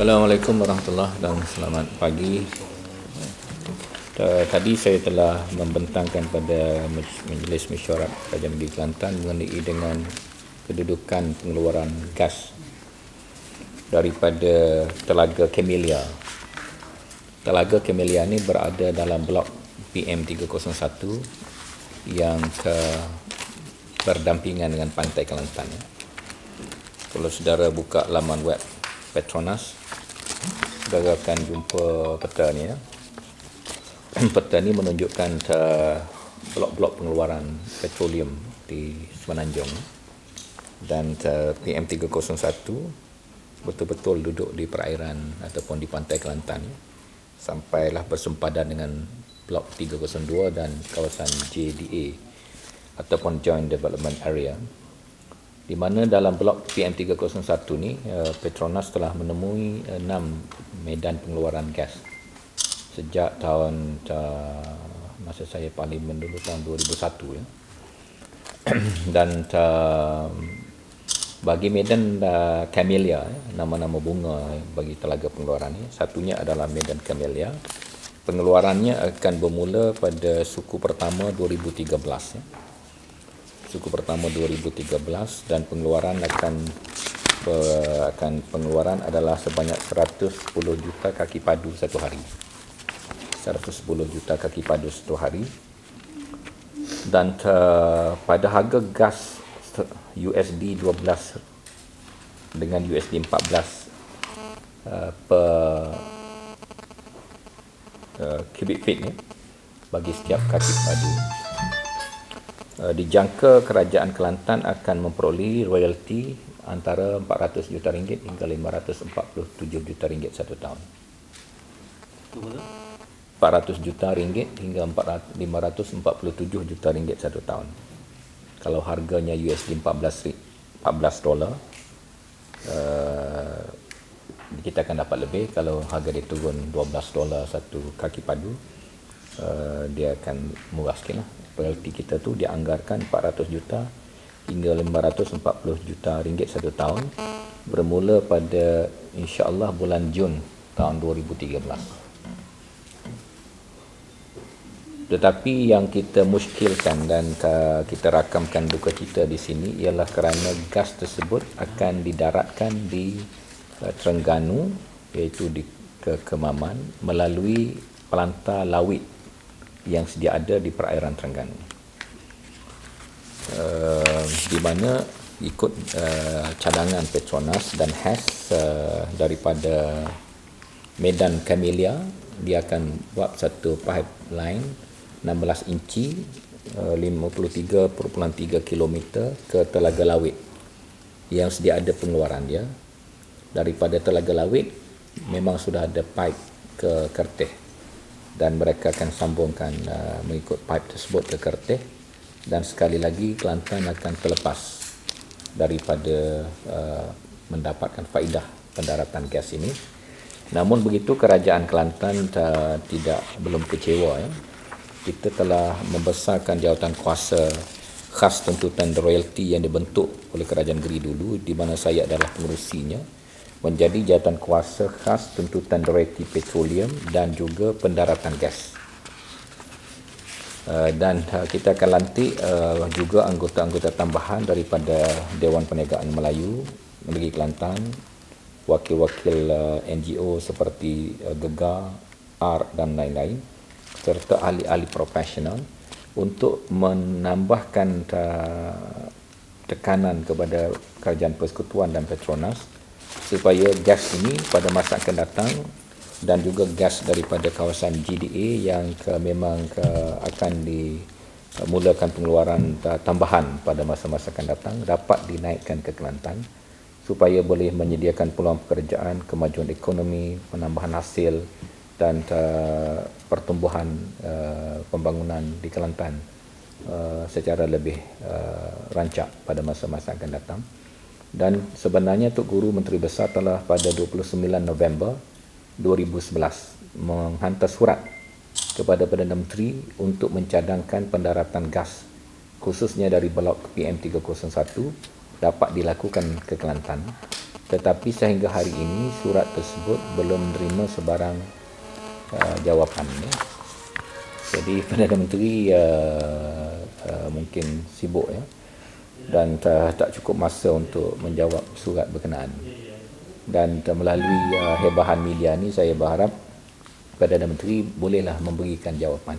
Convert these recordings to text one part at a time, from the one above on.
Assalamualaikum warahmatullahi dan selamat pagi. Tadi saya telah membentangkan pada Majlis Mesyuarat Kerajaan Negeri Kelantan mengenai dengan kedudukan pengeluaran gas daripada Telaga Camellia. Telaga Camellia ini berada dalam blok PM301 yang berdampingan dengan Pantai Kelantan. Kalau saudara buka laman web Petronas, saudara akan jumpa peta ni. Peta ni menunjukkan blok-blok pengeluaran petroleum di Semenanjung, dan PM301 betul-betul duduk di perairan ataupun di Pantai Kelantan, sampailah bersempadan dengan blok 302 dan kawasan JDA ataupun Joint Development Area, di mana dalam blok PM301 ni Petronas telah menemui 6 medan pengeluaran gas sejak tahun masa saya parlimen dulu, tahun 2001 ya. Dan bagi medan Camellia, nama-nama bunga bagi telaga pengeluaran ni, satunya adalah medan Camellia. Pengeluarannya akan bermula pada suku pertama 2013 ya. Suku pertama 2013, dan pengeluaran pengeluaran adalah sebanyak 110 juta kaki padu satu hari. 110 juta kaki padu satu hari. Dan pada harga gas USD 12 dengan USD 14 per cubic feet ni bagi setiap kaki padu, dijangka kerajaan Kelantan akan memperoleh royalti antara 400 juta ringgit hingga 547 juta ringgit satu tahun. 400 juta ringgit hingga 547 juta ringgit satu tahun. Kalau harganya USD 14 dolar, kita akan dapat lebih. Kalau harga dia turun 12 dolar satu kaki padu, dia akan murah sikit lah. Royalti kita tu dianggarkan 400 juta hingga 540 juta ringgit satu tahun, bermula pada insya-Allah bulan Jun tahun 2013. Tetapi yang kita muskilkan dan kita rakamkan duka cita di sini ialah kerana gas tersebut akan didaratkan di Terengganu, iaitu di Kemaman, melalui pelantar lawit yang sedia ada di perairan Terengganu, di mana ikut cadangan Petronas dan HES daripada medan Camellia, dia akan buat satu pipeline 16 inci 53.3 km ke Telaga Lawit yang sedia ada pengeluaran dia. Daripada Telaga Lawit memang sudah ada pipe ke Kerteh, dan mereka akan sambungkan mengikut pipe tersebut ke Kerteh, dan sekali lagi Kelantan akan terlepas daripada mendapatkan faedah pendaratan gas ini. Namun begitu, kerajaan Kelantan belum kecewa ya. Kita telah membesarkan jawatan kuasa khas tuntutan royalti yang dibentuk oleh kerajaan negeri dulu, di mana saya adalah pengerusinya, menjadi jawatan kuasa khas tuntutan royalti petroleum dan juga pendaratan gas. Dan kita akan lantik juga anggota-anggota tambahan daripada Dewan Perniagaan Melayu Negeri Kelantan, wakil-wakil NGO seperti Gegar, ARC dan lain-lain, serta ahli-ahli profesional untuk menambahkan tekanan kepada Kerajaan Persekutuan dan Petronas supaya gas ini pada masa akan datang, dan juga gas daripada kawasan GDA yang memang akan dimulakan pengeluaran tambahan pada masa-masa akan datang, dapat dinaikkan ke Kelantan supaya boleh menyediakan peluang pekerjaan, kemajuan ekonomi, penambahan hasil dan pertumbuhan pembangunan di Kelantan secara lebih rancak pada masa-masa akan datang. Dan sebenarnya Tok Guru Menteri Besar telah pada 29 November 2011 menghantar surat kepada Perdana Menteri untuk mencadangkan pendaratan gas khususnya dari blok PM301 dapat dilakukan ke Kelantan tetapi sehingga hari ini surat tersebut belum menerima sebarang jawapan. Ya. Jadi Perdana Menteri mungkin sibuk ya, dan tak cukup masa untuk menjawab surat berkenaan. Dan melalui hebahan media ni saya berharap Perdana Menteri bolehlah memberikan jawapan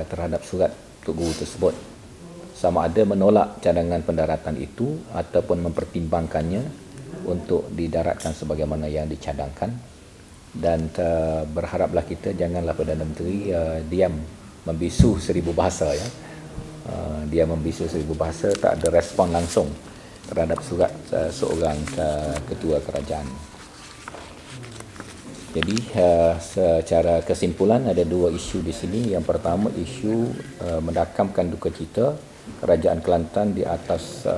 terhadap surat Tok Guru tersebut, sama ada menolak cadangan pendaratan itu ataupun mempertimbangkannya untuk didaratkan sebagaimana yang dicadangkan. Dan berharaplah kita janganlah Perdana Menteri diam membisu 1000 bahasa ya. Dia membisu 1000 bahasa, tak ada respon langsung terhadap surat seorang ketua kerajaan. Jadi secara kesimpulan ada dua isu di sini. Yang pertama isu mendakamkan duka cita Kerajaan Kelantan di atas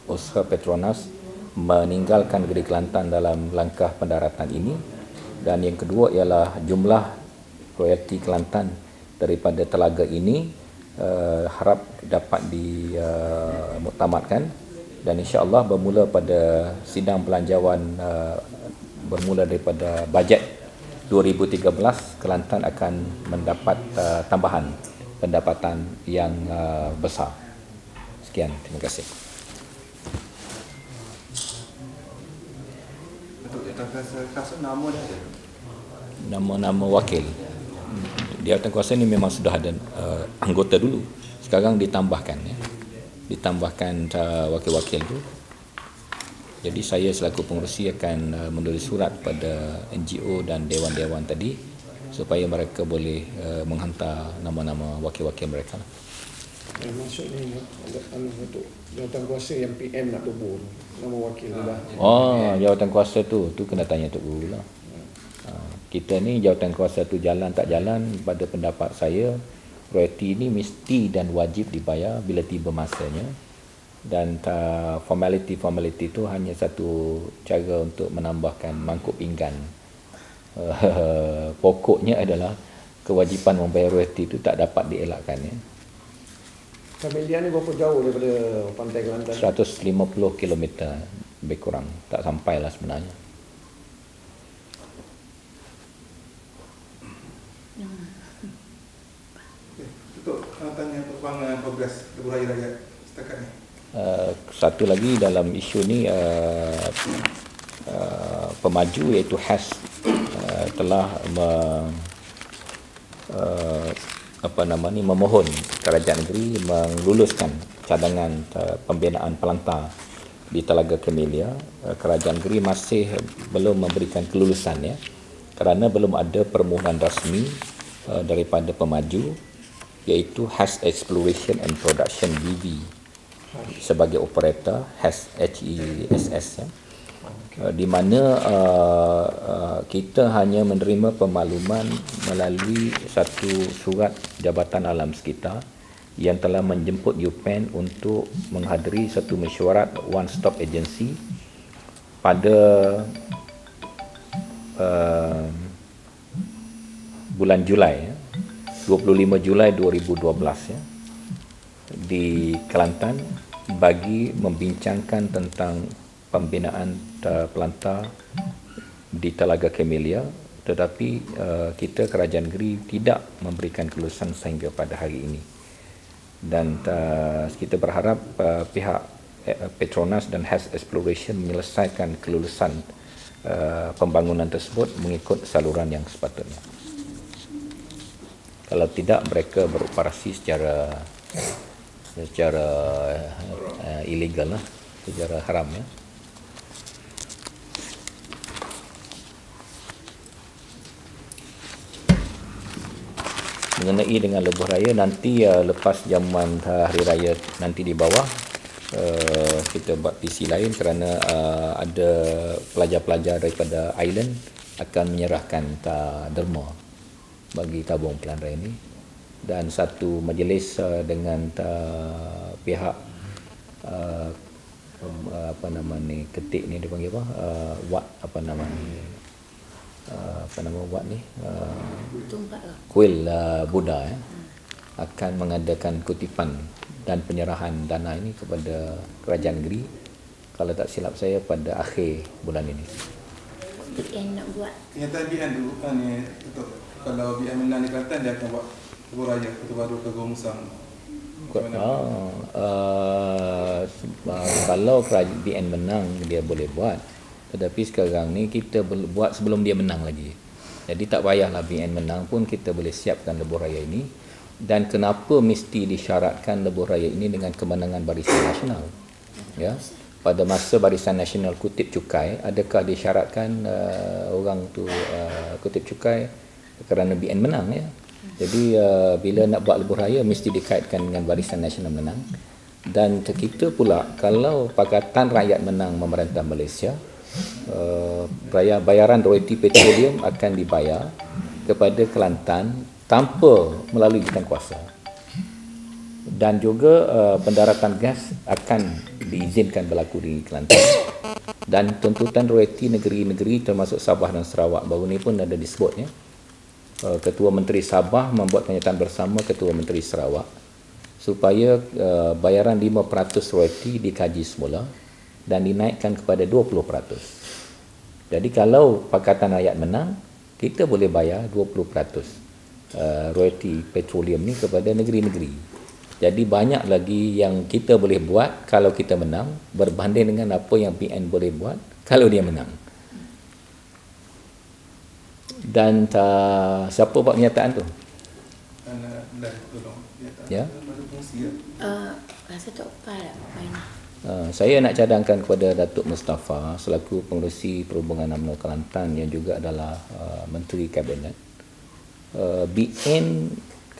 usaha Petronas meninggalkan negeri Kelantan dalam langkah pendaratan ini. Dan yang kedua ialah jumlah royalti Kelantan daripada telaga ini harap dapat dimuktamadkan, dan insya-Allah bermula pada sidang pelanjawan bermula daripada bajet 2013, Kelantan akan mendapat tambahan pendapatan yang besar. Sekian, terima kasih. Nama-nama wakil jawatankuasa ni memang sudah ada anggota dulu, sekarang ditambahkan ya. Ditambahkan wakil-wakil tu. Jadi saya selaku pengerusi akan menulis surat pada NGO dan dewan-dewan tadi supaya mereka boleh menghantar nama-nama wakil-wakil mereka. Maksudnya untuk jawatankuasa yang PM nak tubur nama wakil tu lah. Oh, jawatankuasa tu kena tanya Tok Guru lah. Kita ni jawatankuasa tu jalan tak jalan, pada pendapat saya royalti ni mesti dan wajib dibayar bila tiba masanya. Dan formality tu hanya satu cara untuk menambahkan mangkuk pinggan. Pokoknya adalah kewajipan membayar royalti itu tak dapat dielakkan ya. Kamelia ni berapa jauh daripada pantai Kelantan? 150 km lebih kurang, tak sampai lah sebenarnya. Untuk tanya tentang progres Lebuh Raya setakat ni. Satu lagi dalam isu ni pemaju iaitu HAS telah memohon kerajaan negeri meluluskan cadangan pembinaan pelantar di Telaga Camellia. Kerajaan negeri masih belum memberikan kelulusan ya, kerana belum ada permohonan rasmi daripada pemaju iaitu HAS Exploration and Production BV sebagai operator HAS HESS ya. Di mana kita hanya menerima pemakluman melalui satu surat Jabatan Alam Sekitar yang telah menjemput UPEN untuk menghadiri satu mesyuarat One Stop Agency pada bulan Julai ya, 25 Julai 2012 ya, di Kelantan bagi membincangkan tentang pembinaan pelantar di Telaga Camellia, tetapi kita kerajaan negeri tidak memberikan kelulusan sehingga pada hari ini. Dan kita berharap pihak Petronas dan HAS Exploration menyelesaikan kelulusan pembangunan tersebut mengikut saluran yang sepatutnya. Kalau tidak, mereka beroperasi secara ilegal lah, secara haram ya. Mengenai dengan Lebuh Raya nanti lepas jamuan hari raya nanti di bawah kita buat PC lain, kerana ada pelajar-pelajar daripada island akan menyerahkan derma bagi tabung pilihan raya ini, dan satu majlis dengan pihak ketik ni dipanggil wat wat ni kuil Buddha ya, akan mengadakan kutipan dan penyerahan dana ini kepada kerajaan negeri kalau tak silap saya pada akhir bulan ini. BN nak buat. Kenyataan BN dulu ni Datuk, kalau BN menang di Kelantan dia akan buat lebuh raya Kota Baru ke Gua Musang. Kalau kerajaan BN menang dia boleh buat, tetapi sekarang ni kita buat sebelum dia menang lagi. Jadi tak payahlah BN menang pun kita boleh siapkan lebuh raya ini. Dan kenapa mesti disyaratkan lebuh raya ini dengan kemenangan Barisan Nasional? Ya, pada masa Barisan Nasional kutip cukai, adakah disyaratkan orang tu kutip cukai kerana BN menang? Ya. Jadi bila nak buat lebuh raya mesti dikaitkan dengan Barisan Nasional menang. Dan kita pula kalau Pakatan Rakyat menang memerintah Malaysia, bayaran royalti petroleum akan dibayar kepada Kelantan tanpa melalui jawatan kuasa. Dan juga pendaratan gas akan diizinkan berlaku di Kelantan. Dan tuntutan royalti negeri-negeri termasuk Sabah dan Sarawak baru ni pun ada disebut, ya. Ketua Menteri Sabah membuat kenyataan bersama Ketua Menteri Sarawak supaya bayaran 5% royalti dikaji semula dan dinaikkan kepada 20%. Jadi kalau Pakatan Rakyat menang, kita boleh bayar 20% royalti petroleum ni kepada negeri-negeri. Jadi banyak lagi yang kita boleh buat kalau kita menang berbanding dengan apa yang BN boleh buat kalau dia menang. Dan siapa buat kenyataan tu? Ya. Rasa tak apa lah main. Saya nak cadangkan kepada Datuk Mustafa selaku Pengerusi Perhubungan UMNO Kelantan yang juga adalah Menteri Kabinet. BN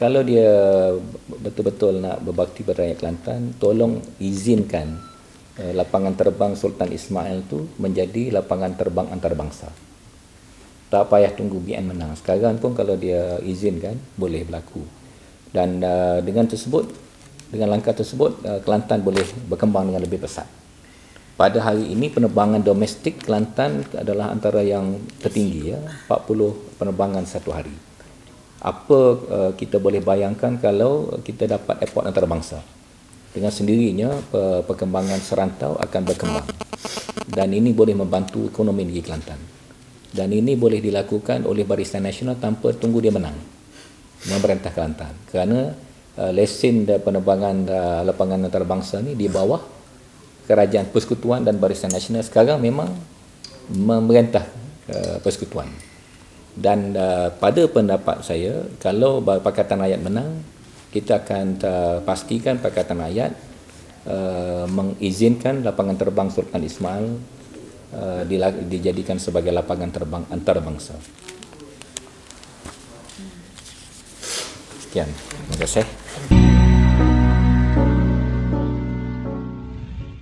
kalau dia betul-betul nak berbakti pada rakyat Kelantan, tolong izinkan lapangan terbang Sultan Ismail tu menjadi lapangan terbang antarabangsa. Tak payah tunggu BN menang. Sekarang pun kalau dia izinkan boleh berlaku. Dan dengan langkah tersebut Kelantan boleh berkembang dengan lebih pesat. Pada hari ini penerbangan domestik Kelantan adalah antara yang tertinggi, ya, 40 penerbangan satu hari. Apa kita boleh bayangkan kalau kita dapat airport antarabangsa? Dengan sendirinya perkembangan serantau akan berkembang. Dan ini boleh membantu ekonomi negeri Kelantan. Dan ini boleh dilakukan oleh Barisan Nasional tanpa tunggu dia menang memerintah Kelantan. Kerana lesen penerbangan lapangan antarabangsa ni di bawah Kerajaan Persekutuan dan Barisan Nasional sekarang memang memerintah Persekutuan. Dan pada pendapat saya, kalau Pakatan Rakyat menang, kita akan pastikan Pakatan Rakyat mengizinkan lapangan terbang Sultan Ismail dijadikan sebagai lapangan terbang antarabangsa. Sekian. Terima kasih.